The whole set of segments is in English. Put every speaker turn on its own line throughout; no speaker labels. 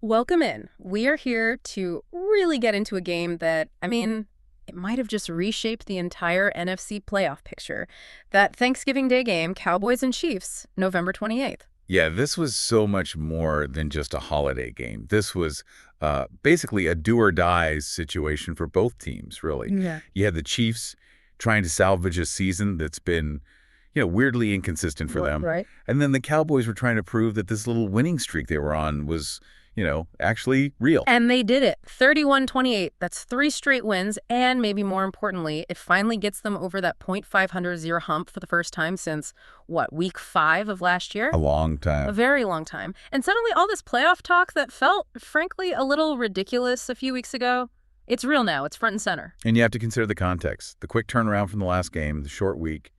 Welcome in. We are here to really get into a game that, it might have just reshaped the entire NFC playoff picture. That Thanksgiving Day game, Cowboys and Chiefs, November 28th.
Yeah, this was so much more than just a holiday game. This was basically a do-or-die situation for both teams, really.
Yeah.
You had the Chiefs trying to salvage a season that's been, weirdly inconsistent for them.
Right.
And then the Cowboys were trying to prove that this little winning streak they were on was, actually real.
And they did it. 31-28. That's 3 straight wins. And maybe more importantly, it finally gets them over that .500 hump for the first time since, week 5 of last year?
A long time.
A very long time. And suddenly all this playoff talk that felt, frankly, a little ridiculous a few weeks ago, it's real now. It's front and center.
And you have to consider the context. The quick turnaround from the last game, the short week,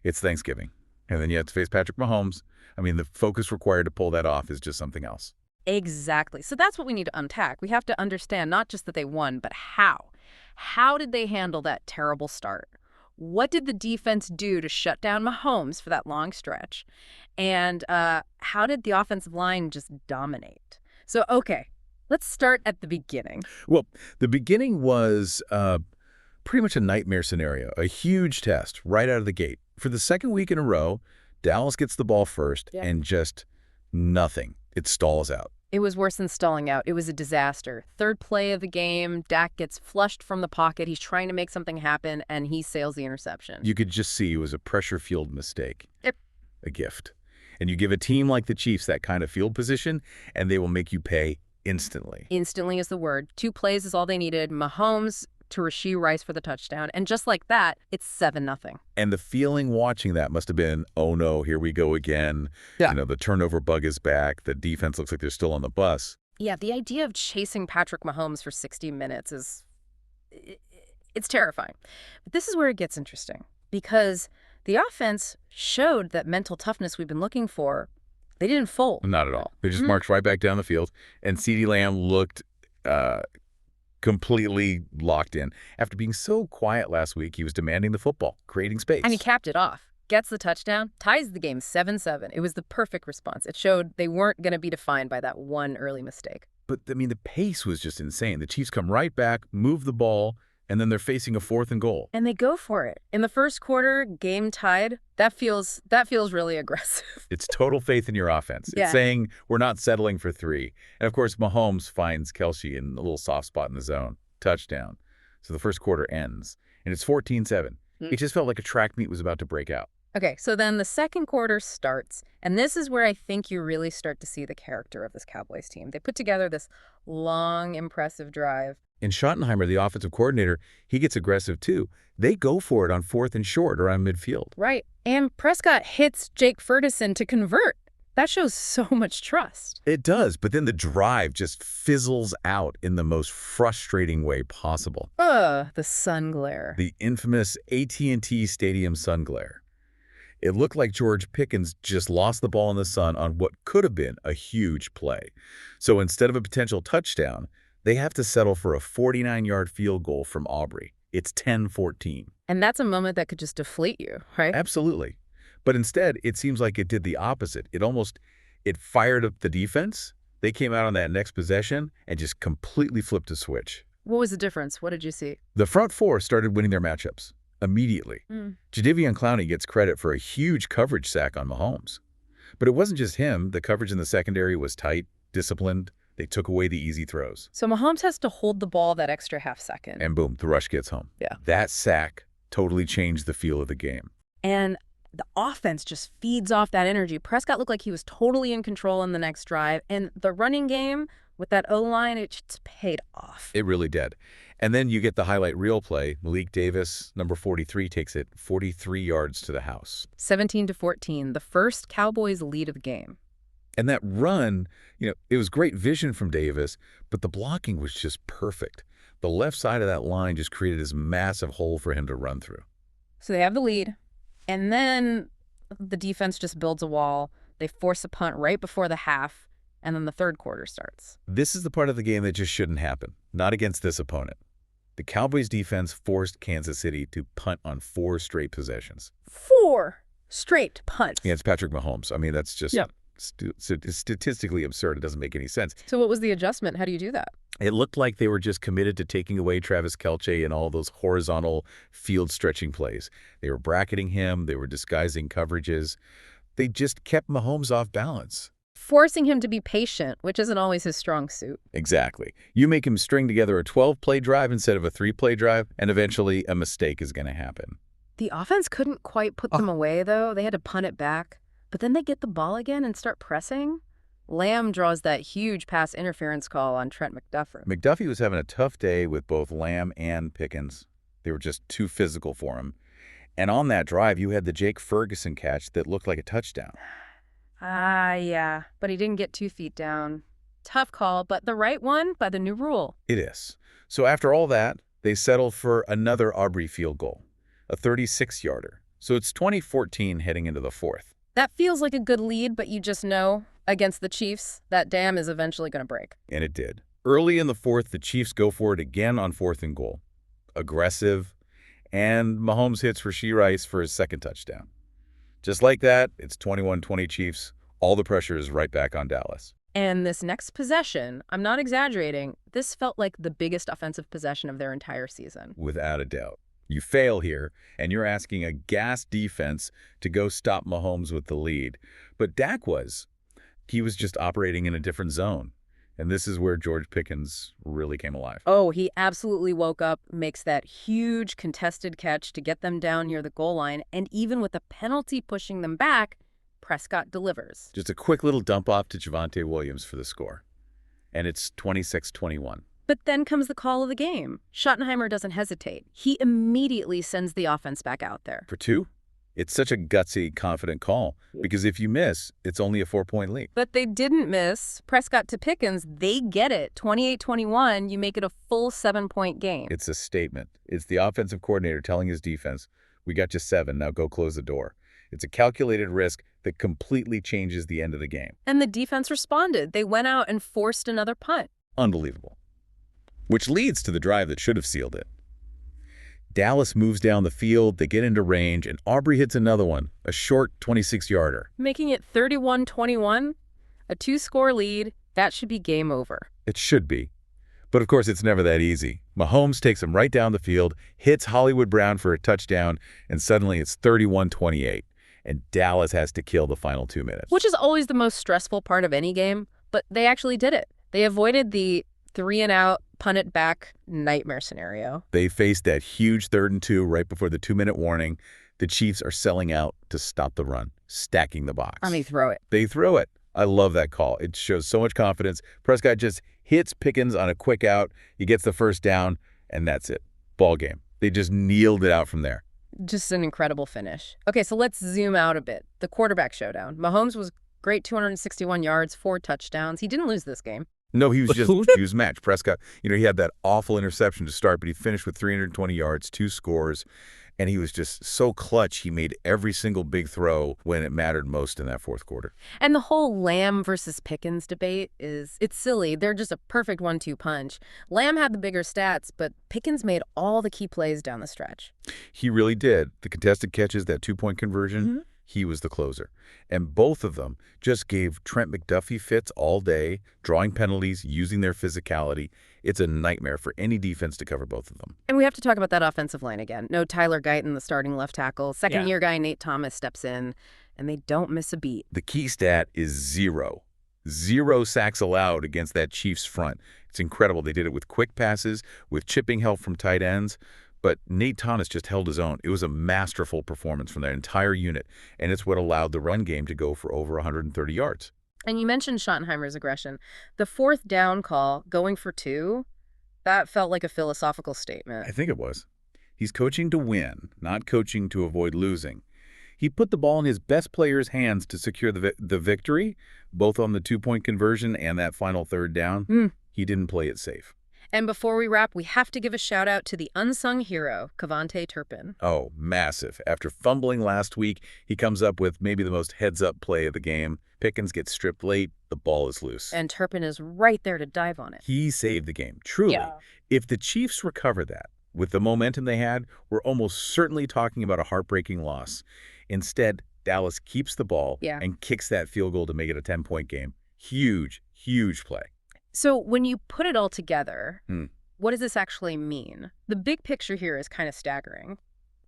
it's Thanksgiving. And then you have to face Patrick Mahomes. The focus required to pull that off is just something else.
Exactly. So that's what we need to unpack. We have to understand not just that they won, but how. How did they handle that terrible start? What did the defense do to shut down Mahomes for that long stretch? And how did the offensive line just dominate? So, okay, let's start at the beginning.
Well, the beginning was pretty much a nightmare scenario, a huge test right out of the gate. For the second week in a row, Dallas gets the ball first and just nothing. It stalls out.
It was worse than stalling out. It was a disaster. Third play of the game, Dak gets flushed from the pocket. He's trying to make something happen, and he sails the interception.
You could just see it was a pressure-fueled mistake.
Yep.
A gift. And you give a team like the Chiefs that kind of field position, and they will make you pay instantly.
Instantly is the word. 2 plays is all they needed. Mahomes to Rashee Rice for the touchdown. And just like that, it's 7-0.
And the feeling watching that must have been, oh no, here we go again.
Yeah.
The turnover bug is back. The defense looks like they're still on the bus.
Yeah, the idea of chasing Patrick Mahomes for 60 minutes it's terrifying. But this is where it gets interesting, because the offense showed that mental toughness we've been looking for. They didn't fold.
Not at all. They just marched right back down the field, and CeeDee Lamb looked completely locked in. After being so quiet last week, he was demanding the football, creating space.
And he capped it off. Gets the touchdown, ties the game 7-7. It was the perfect response. It showed they weren't going to be defined by that one early mistake.
But, the pace was just insane. The Chiefs come right back, move the ball, and then they're facing a 4th and goal.
And they go for it. In the first quarter, game tied. That feels really aggressive.
It's total faith in your offense.
Yeah.
It's saying we're not settling for 3. And, of course, Mahomes finds Kelce in a little soft spot in the zone. Touchdown. So the first quarter ends, and it's 14-7. It just felt like a track meet was about to break out.
Okay, so then the second quarter starts, and this is where I think you really start to see the character of this Cowboys team. They put together this long, impressive drive.
And Schottenheimer, the offensive coordinator, he gets aggressive too. They go for it on 4th and short around midfield.
Right, and Prescott hits Jake Ferguson to convert. That shows so much trust.
It does, but then the drive just fizzles out in the most frustrating way possible.
The sun glare.
The infamous AT&T Stadium sun glare. It looked like George Pickens just lost the ball in the sun on what could have been a huge play. So instead of a potential touchdown, they have to settle for a 49-yard field goal from Aubrey. It's 10-14.
And that's a moment that could just deflate you, right?
Absolutely. But instead, it seems like it did the opposite. It fired up the defense. They came out on that next possession and just completely flipped a switch.
What was the difference? What did you see?
The front 4 started winning their matchups immediately. Jadeveon Clowney gets credit for a huge coverage sack on Mahomes. But it wasn't just him. The coverage in the secondary was tight, disciplined. They took away the easy throws.
So Mahomes has to hold the ball that extra half second.
And boom, the rush gets home.
Yeah.
That sack totally changed the feel of the game.
And the offense just feeds off that energy. Prescott looked like he was totally in control in the next drive. And the running game with that O-line, it just paid off.
It really did. And then you get the highlight reel play. Malik Davis, number 43, takes it 43 yards to the house.
17-14, the first Cowboys lead of the game.
And that run, it was great vision from Davis, but the blocking was just perfect. The left side of that line just created this massive hole for him to run through.
So they have the lead, and then the defense just builds a wall. They force a punt right before the half, and then the third quarter starts.
This is the part of the game that just shouldn't happen, not against this opponent. The Cowboys defense forced Kansas City to punt on 4 straight possessions.
4 straight punts.
Yeah, it's Patrick Mahomes. That's just statistically absurd. It doesn't make any sense.
So what was the adjustment? How do you do that?
It looked like they were just committed to taking away Travis Kelce and all those horizontal field stretching plays. They were bracketing him. They were disguising coverages. They just kept Mahomes off balance.
Forcing him to be patient, which isn't always his strong suit.
Exactly. You make him string together a 12-play drive instead of a 3-play drive, and eventually a mistake is going to happen.
The offense couldn't quite put them away, though. They had to punt it back. But then they get the ball again and start pressing. Lamb draws that huge pass interference call on Trent McDuffie.
McDuffie was having a tough day with both Lamb and Pickens. They were just too physical for him. And on that drive, you had the Jake Ferguson catch that looked like a touchdown.
Yeah. But he didn't get 2 feet down. Tough call, but the right one by the new rule.
It is. So after all that, they settled for another Aubrey field goal, a 36-yarder. So it's 2014 heading into the fourth.
That feels like a good lead, but you just know against the Chiefs, that dam is eventually going to break.
And it did. Early in the fourth, the Chiefs go for it again on 4th and goal. Aggressive, and Mahomes hits Rashee Rice for his second touchdown. Just like that, it's 21-20 Chiefs. All the pressure is right back on Dallas.
And this next possession, I'm not exaggerating, this felt like the biggest offensive possession of their entire season.
Without a doubt. You fail here, and you're asking a gassed defense to go stop Mahomes with the lead. But Dak he was just operating in a different zone. And this is where George Pickens really came alive.
Oh, he absolutely woke up, makes that huge contested catch to get them down near the goal line, and even with a penalty pushing them back, Prescott delivers.
Just a quick little dump off to Javonte Williams for the score. And it's 26-21.
But then comes the call of the game. Schottenheimer doesn't hesitate. He immediately sends the offense back out there.
For 2? It's such a gutsy, confident call, because if you miss, it's only a 4-point lead.
But they didn't miss. Prescott to Pickens, they get it. 28-21, you make it a full 7-point game.
It's a statement. It's the offensive coordinator telling his defense, we got you 7, now go close the door. It's a calculated risk that completely changes the end of the game.
And the defense responded. They went out and forced another punt.
Unbelievable. Which leads to the drive that should have sealed it. Dallas moves down the field, they get into range, and Aubrey hits another one, a short 26-yarder.
Making it 31-21, a 2-score lead, that should be game over.
It should be. But of course, it's never that easy. Mahomes takes him right down the field, hits Hollywood Brown for a touchdown, and suddenly it's 31-28. And Dallas has to kill the final 2 minutes.
Which is always the most stressful part of any game, but they actually did it. They avoided the 3-and-out, punt-it-back nightmare scenario.
They faced that huge 3rd and 2 right before the 2-minute warning. The Chiefs are selling out to stop the run, stacking the box.
They throw it.
They throw it. I love that call. It shows so much confidence. Prescott just hits Pickens on a quick out. He gets the first down, and that's it. Ball game. They just kneeled it out from there.
Just an incredible finish. Okay, so let's zoom out a bit. The quarterback showdown. Mahomes was great, 261 yards, 4 touchdowns. He didn't lose this game.
No, he was matched. Prescott, he had that awful interception to start, but he finished with 320 yards, 2 scores, and he was just so clutch. He made every single big throw when it mattered most in that 4th quarter.
And the whole Lamb versus Pickens debate it's silly. They're just a perfect 1-2 punch. Lamb had the bigger stats, but Pickens made all the key plays down the stretch.
He really did. The contested catches, that 2-point conversion, he was the closer. And both of them just gave Trent McDuffie fits all day, drawing penalties, using their physicality. It's a nightmare for any defense to cover both of them.
And we have to talk about that offensive line again. No Tyler Guyton, the starting left tackle. Second-year guy Nate Thomas steps in, and they don't miss a beat.
The key stat is 0. 0 sacks allowed against that Chiefs front. It's incredible. They did it with quick passes, with chipping help from tight ends. But Nate Thomas just held his own. It was a masterful performance from their entire unit, and it's what allowed the run game to go for over 130 yards.
And you mentioned Schottenheimer's aggression. The 4th down call, going for 2, that felt like a philosophical statement.
I think it was. He's coaching to win, not coaching to avoid losing. He put the ball in his best player's hands to secure the victory, both on the 2-point conversion and that final 3rd down. He didn't play it safe.
And before we wrap, we have to give a shout-out to the unsung hero, Kevontae Turpin.
Oh, massive. After fumbling last week, he comes up with maybe the most heads-up play of the game. Pickens gets stripped late, the ball is loose.
And Turpin is right there to dive on it.
He saved the game, truly. Yeah. If the Chiefs recover that, with the momentum they had, we're almost certainly talking about a heartbreaking loss. Instead, Dallas keeps the ball
Yeah.
and kicks that field goal to make it a 10-point game. Huge, huge play.
So when you put it all together,
Hmm.
what does this actually mean? The big picture here is kind of staggering.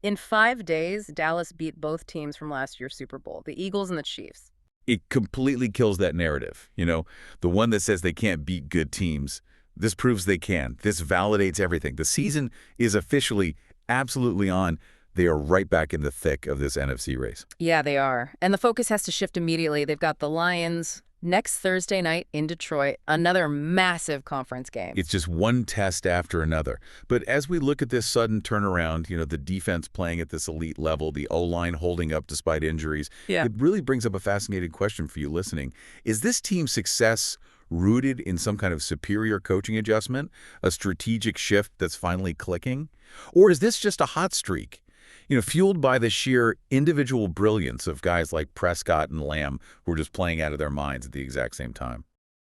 In 5 days, Dallas beat both teams from last year's Super Bowl, the Eagles and the Chiefs.
It completely kills that narrative, the one that says they can't beat good teams. This proves they can. This validates everything. The season is officially absolutely on. They are right back in the thick of this NFC race.
Yeah, they are. And the focus has to shift immediately. They've got the Lions next Thursday night in Detroit, another massive conference game.
It's just one test after another. But as we look at this sudden turnaround, the defense playing at this elite level, the O-line holding up despite injuries,
Yeah.
it really brings up a fascinating question for you listening. Is this team's success rooted in some kind of superior coaching adjustment, a strategic shift that's finally clicking? Or is this just a hot streak? Fueled by the sheer individual brilliance of guys like Prescott and Lamb who are just playing out of their minds at the exact same time.